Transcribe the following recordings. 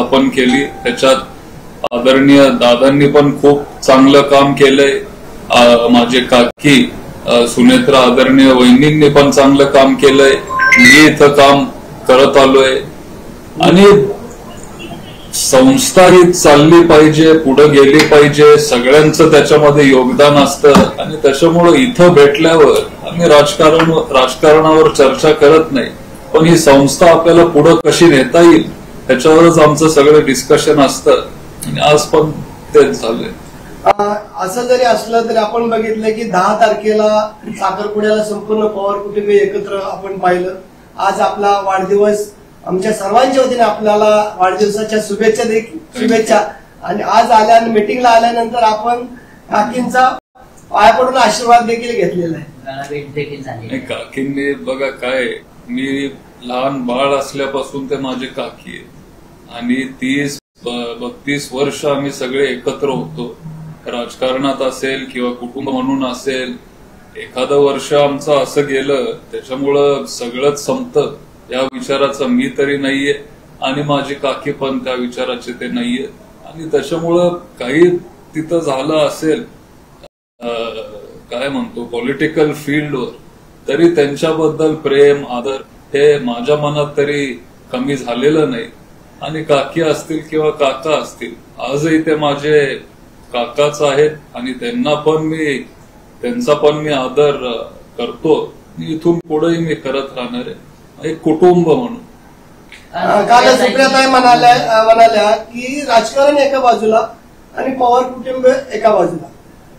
स्थापन केली. त्याच्यात आदरणीय दादांनी पण खूप चांगलं काम केलंय. माझे काकी सुनेत्रा आदरणीय वहिनींनी पण चांगलं काम केलंय. मी इथं काम करत आलोय आणि संस्था ही चालली पाहिजे, पुढे गेली पाहिजे. सगळ्यांचं त्याच्यामध्ये योगदान असतं आणि त्याच्यामुळं इथं भेटल्यावर आम्ही राजकारणावर चर्चा करत नाही, पण ही संस्था आपल्याला पुढे कशी नेता येईल त्याच्यावरच आमचं सगळं डिस्कशन असतं आणि आज पण तेच झालंय. असं जरी असलं तरी आपण बघितलं की 10 तारखेला साखरपुड्याला संपूर्ण पवार कुटुंबीय एकत्र आपण पाहिलं. आज आपला वाढदिवस, आमच्या सर्वांच्या वतीने आपल्याला वाढदिवसाच्या शुभेच्छा. आणि आज मीटिंगला आल्यानंतर आपण काकींचा पाय पडून आशीर्वाद देखील घेतलेला आहे. काकींनी बघा काय, मी लहान बाळ असल्यापासून ते माझे काकी आहे आणि 30-32 वर्ष आम्ही सगळे एकत्र होतो. राजकारणात असेल किंवा कुटुंब म्हणून असेल, एखादं वर्ष आमचं असं गेलं त्याच्यामुळं सगळंच संपतं या विचाराचा मी तरी नाहीये आणि माझी काकी पण त्या विचाराचे ते नाहीये. आणि त्याच्यामुळं काही तिथं झालं असेल काय म्हणतो पॉलिटिकल फील्डवर, तरी त्यांच्याबद्दल प्रेम आदर हे माझ्या मनात तरी कमी झालेलं नाही. आणि काकी असतील किंवा काका असतील, आजही ते माझे काकाच आहेत आणि त्यांचा पण मी आदर करतो. इथून पुढेही मी करत राहणार आहे, एक कुटुंब म्हणून. काल सुप्रियाताई म्हणाल्या की राजकारण एका बाजूला आणि पवार कुटुंब एका बाजूला.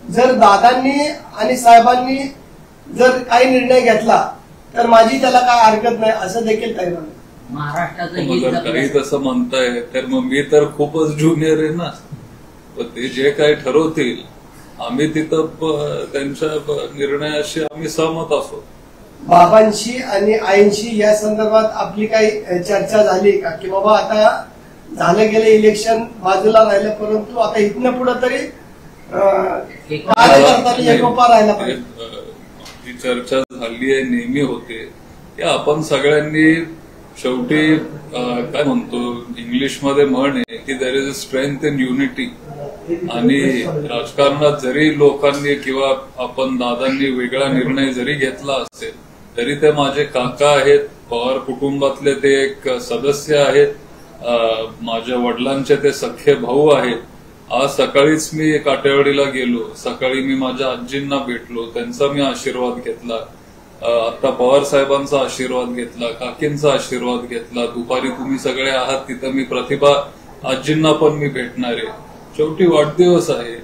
जर दादांनी आणि साहेबांनी जर काही निर्णय घेतला तर माझी त्याला काय हरकत नाही असं देखील ताई महाराष्ट्रात काही तसं म्हणताय तर मग मी तर खूपच ज्युनियर आहे ना. ते जे काही ठरवतील आम्ही तिथं त्यांच्या निर्णयाशी आम्ही सहमत असो. बाबांशी आणि आईंशी या संदर्भात आपली काही चर्चा झाली का की बाबा आता झालं गेलं इलेक्शन बाजूला राहिलं, परंतु आता इथनं पुढे तरी कार्यकर्त्यांनी एकोपा राहिला पाहिजे. ती चर्चा झाली आहे, नेहमी होते की आपण सगळ्यांनी शेवटी काय म्हणतो इंग्लिशमध्ये म्हण आहे की there is a strength in unity. आणि राजकारणात जरी लोकांनी किंवा आपण दादांनी वेगळा निर्णय जरी घेतला असेल तरी ते माझे काका आहेत, पवार कुटुंबातले ते एक सदस्य आहेत, माझ्या वडिलांचे ते सख्खे भाऊ आहेत. आज सकाळीच मी काटेवाडीला गेलो, सकाळी मी माझ्या आजींना भेटलो, त्यांचा मी आशीर्वाद घेतला. आता पवार साहेबांचा आशीर्वाद घेतला, काकींचा आशीर्वाद घेतला. दुपारी तुम्ही सगळे आहात तिथं, मी प्रतिभा आजींना पण मी भेटणार आहे. शेवटी वाढदिवस आहे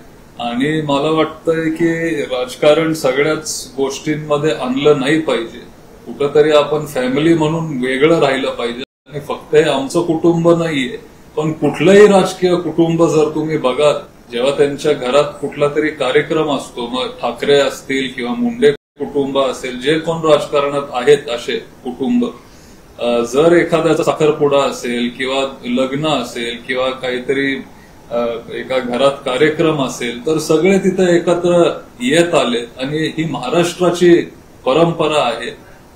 आणि मला वाटतंय की राजकारण सगळ्याच गोष्टींमध्ये आणलं नाही पाहिजे. कुठंतरी आपण फॅमिली म्हणून वेगळं राहिलं पाहिजे. आणि फक्त हे आमचं कुटुंब नाहीये, पण कुठलंही राजकीय कुटुंब जर तुम्ही बघाल, जेव्हा त्यांच्या घरात कुठला तरी कार्यक्रम असतो, मग ठाकरे असतील किंवा मुंडे कुटुंब असेल, जे कोण राजकारणात आहेत असे कुटुंब, जर एखाद्याचा साखरपुडा असेल किंवा लग्न असेल किंवा काहीतरी एका घरात कार्यक्रम असेल तर सगळे तिथे एकत्र येत आलेत. आणि ही महाराष्ट्राची परंपरा आहे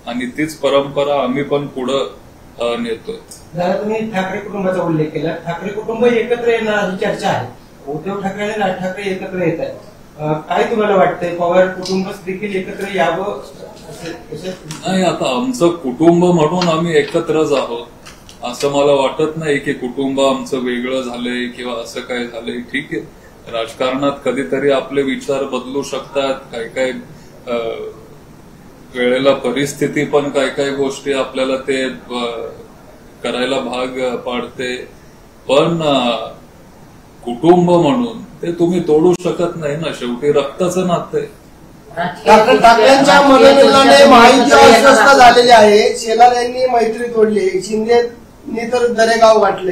आणि तीच परंपरा आम्ही पण पुढं नेतोय. तुम्ही ठाकरे कुटुंबाचा उल्लेख केला, ठाकरे कुटुंब एकत्र येणार चर्चा आहे. उद्धव ठाकरे आणि राज ठाकरे एकत्र येत आहेत. काय तुम्हाला वाटतंय, पवार कुटुंब देखील एकत्र यावं? नाही, आता आमचं कुटुंब म्हणून आम्ही एकत्रच आहोत, असं मला वाटत नाही की कुटुंब आमचं वेगळं झालंय किंवा असं काय झालंय. ठीक आहे, राजकारणात कधीतरी आपले विचार बदलू शकतात, काय वेळेला परिस्थिती पण काय गोष्टी आपल्याला ते करायला भाग पाडते. पण कुटुंब म्हणून ते तुम्ही तोडू शकत नाही ना, शेवटी रक्ताचं नातं आहे. ठाकरेंच्या मनोमिलनाने महायुती अस्वस्थ झालेली आहे. शेलार यांनी मैत्री तोडली, शिंदेनी तर दरेगाव गाठले.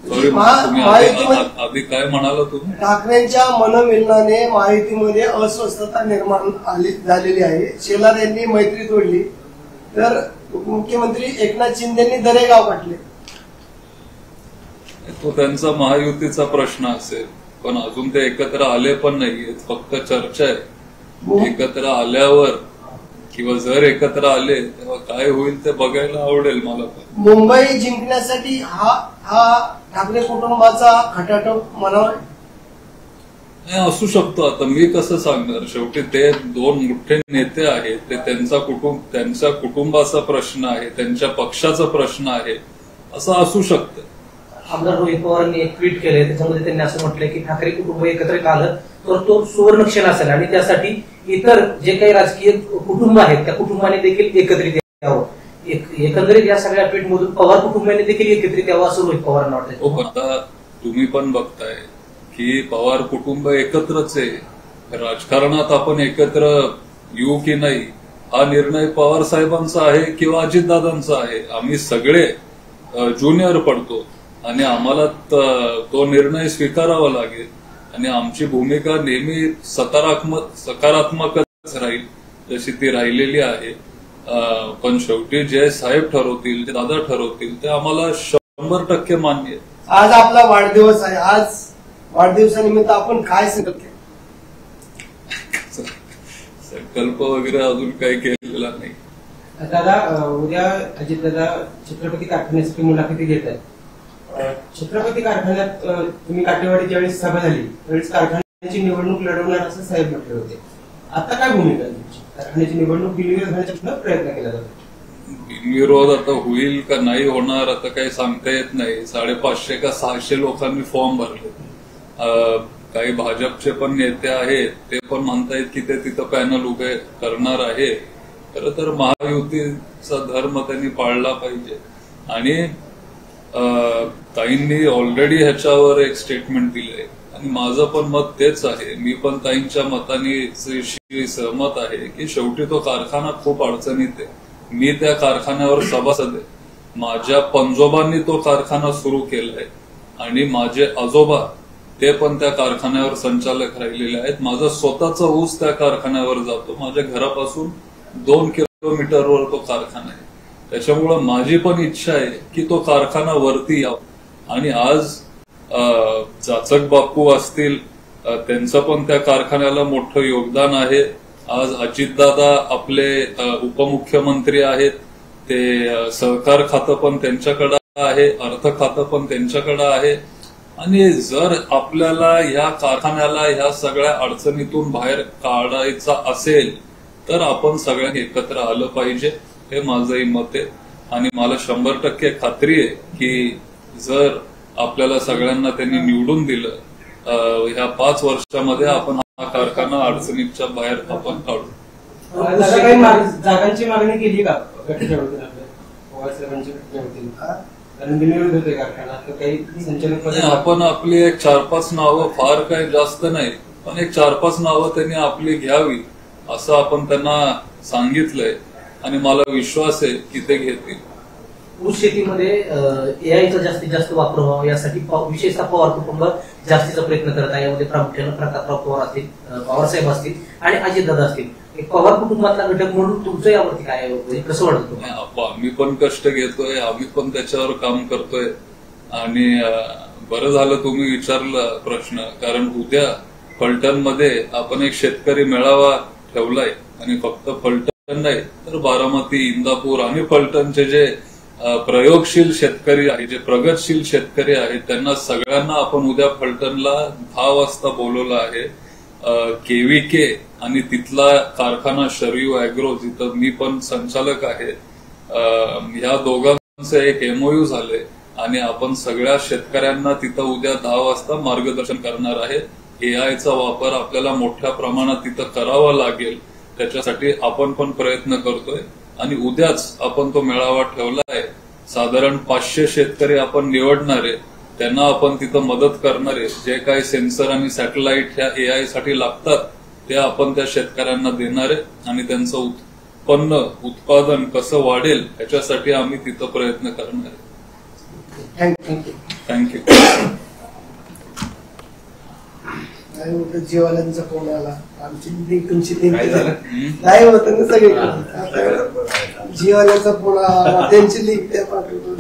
आधी काय म्हणाला तुम्ही? ठाकरेंच्या मनोमिलनाने महायुतीमध्ये अस्वस्थता निर्माण झालेली आहे. शेलार यांनी मैत्री तोडली तर मुख्यमंत्री एकनाथ शिंदेनी दरेगाव गाठले. तो त्यांचा महायुतीचा प्रश्न असेल, पण अजून ते एकत्र आले पण नाहीयेत, फक्त चर्चा आहे. एकत्र आल्यावर किंवा जर एकत्र आले तेव्हा काय होईल ते बघायला आवडेल मला. मुंबई जिंकण्यासाठी हा ठाकरे कुटुंबाचा खटाटोप मनावर असू शकतो. आता मी कसं सांगणार, शेवटी ते दोन मोठे नेते आहेत, ते त्यांच्या कुटुंबाचा प्रश्न आहे, त्यांच्या पक्षाचा प्रश्न आहे, असं असू शकतं. आमदार रोहित पवारांनी एक ट्विट केलंय, त्याच्यामध्ये त्यांनी असं म्हटलंय की ठाकरे कुटुंब एकत्रित आलं तर तो सुवर्णक्षण असेल आणि त्यासाठी इतर जे काही राजकीय कुटुंब आहेत त्या कुटुंबाने देखील एकत्रित यावं. एकंदरीत या सगळ्या ट्विटमधून पवार कुटुंबाने देखील एकत्रित यावं असं रोहित पवारांना वाटतं. आता तुम्ही पण बघताय की पवार कुटुंब एकत्रच आहे. राजकारणात आपण एकत्र येऊ की नाही हा निर्णय पवार साहेबांचा आहे किंवा अजितदादांचा आहे. आम्ही सगळे ज्युनियर पडतो आणि आम्हाला तो निर्णय स्वीकारावा लागेल आणि आमची भूमिका नेहमी सकारात्मकच राहील जशी ती राहिलेली आहे. पण शेवटी जे साहेब ठरवतील, जे दादा ठरवतील ते आम्हाला 100% मान्य आहे. आज आपला वाढदिवस आहे, आज वाढदिवसानिमित्त आपण काय संकल्प वगैरे अजून काही केलेला नाही. दादा, उद्या अजितदादा छत्रपती कारखान्यासाठी मुलाखती घेत आहेत. छत्रपती कारखान्यात तुम्ही काटेवाडी ज्यावेळेस सभा झाली त्यावेळेस कारखान्याची निवडणूक लढवणार असं साहेब म्हटले होते. आता काय भूमिका आहे तुमची? कारखान्याची निवडणूक बिनविरोध होण्याचा प्रयत्न केला जातो. बिनविरोध आता होईल का नाही होणार आता काही सांगता येत नाही. 550 का 600 लोकांनी फॉर्म भरले. काही भाजपचे पण नेते आहेत, ते पण म्हणतायत की ते तिथं पॅनल उभे करणार आहे. खरं तर महायुतीचा धर्म त्यांनी पाळला पाहिजे आणि ताईंनी ऑलरेडी ह्याच्यावर एक स्टेटमेंट दिलंय आणि माझं पण मत तेच आहे. मी पण ताईंच्या मतांनी सहमत आहे की शेवटी तो कारखाना खूप अडचणीत आहे. मी त्या कारखान्यावर सभासद आहे. माझ्या पंजोबांनी तो कारखाना सुरू केलाय आणि माझे आजोबा ते पण त्या कारखान्यावर संचालक राहिलेले आहेत. माझा स्वतःचा ऊस त्या कारखान्यावर जातो. माझ्या घरापासून 2 किलोमीटरवर तो कारखाना आहे. त्याच्यामुळं माझी पण इच्छा आहे की तो कारखाना वरती यावा आणि आज जाचक बापू असतील, त्यांचं पण त्या कारखान्याला मोठं योगदान आहे. आज अजितदादा आपले उपमुख्यमंत्री आहेत, ते सहकार खातं पण त्यांच्याकडे आहे, अर्थ खातं पण त्यांच्याकडे आहे आणि जर आपल्याला या कारखान्याला ह्या सगळ्या अडचणीतून बाहेर काढायचा असेल तर आपण सगळ्यांनी एकत्र आलं पाहिजे. हे माझंही मत आहे आणि मला 100% खात्री आहे की जर आपल्याला सगळ्यांना त्यांनी निवडून दिलं ह्या 5 वर्षामध्ये आपण हा कारखाना अडचणीच्या बाहेर आपण काढू. जागांची मागणी केली का गटाच्या वतीने? आपण आपली एक 4-5 नावं, फार काही जास्त नाही पण एक 4-5 नावं त्यांनी आपली घ्यावी असं आपण त्यांना सांगितलंय आणि मला विश्वास आहे की ते घेतील. ऊस शेतीमध्ये एआयचा जास्तीत जास्त वापर व्हावा यासाठी विशेषतः पवार कुटुंब जास्तीचा प्रयत्न करत आहे. यामध्ये प्रामुख्यानं प्रतापराव पवार असतील, पवारसाहेब असतील आणि अजितदादा असतील. एक पवार कुटुंबातला घटक म्हणून तुमचं यावरती काय म्हणजे कसं वाटतं? आम्ही पण कष्ट घेतोय, आम्ही पण त्याच्यावर काम करतोय आणि बरं झालं तुम्ही विचारलं प्रश्न, कारण उद्या फलटणमध्ये आपण एक शेतकरी मेळावा ठेवलाय आणि फक्त फलटण नाही तर बारामती, इंदापूर आणि फलटणचे जे प्रयोगशील शेतकरी आहेत, जे प्रगतशील शेतकरी आहेत, त्यांना सगळ्यांना आपण उद्या फलटणला 10 वाजता बोलवलं आहे. केव्हीके आणि तिथला कारखाना शरयू अॅग्रो, जिथं मी पण संचालक आहे, ह्या दोघांचं एक एमओयू झालंय आणि आपण सगळ्या शेतकऱ्यांना तिथं उद्या 10 वाजता मार्गदर्शन करणार आहे. एआयचा वापर आपल्याला मोठ्या प्रमाणात तिथं करावा लागेल, त्याच्यासाठी आपण पण प्रयत्न करतोय आणि उद्याच आपण तो मेळावा ठेवला आहे. साधारण 500 शेतकरी आपण निवडणार आहे, त्यांना आपण तिथं मदत करणार आहे. जे काही सेन्सर आणि सॅटेलाइट ह्या एआय साठी लागतात ते आपण त्या शेतकऱ्यांना देणार आहे आणि त्यांचं उत्पादन कसं वाढेल याच्यासाठी आम्ही तिथं प्रयत्न करणार आहे. थँक्यू. जीवाल्यांचा फोन आला, आमची लिंक तुमची लिंक नाही होत ना सगळे. जीवाल्याचा फोन आला, त्यांची लिंक त्या पाठवतो.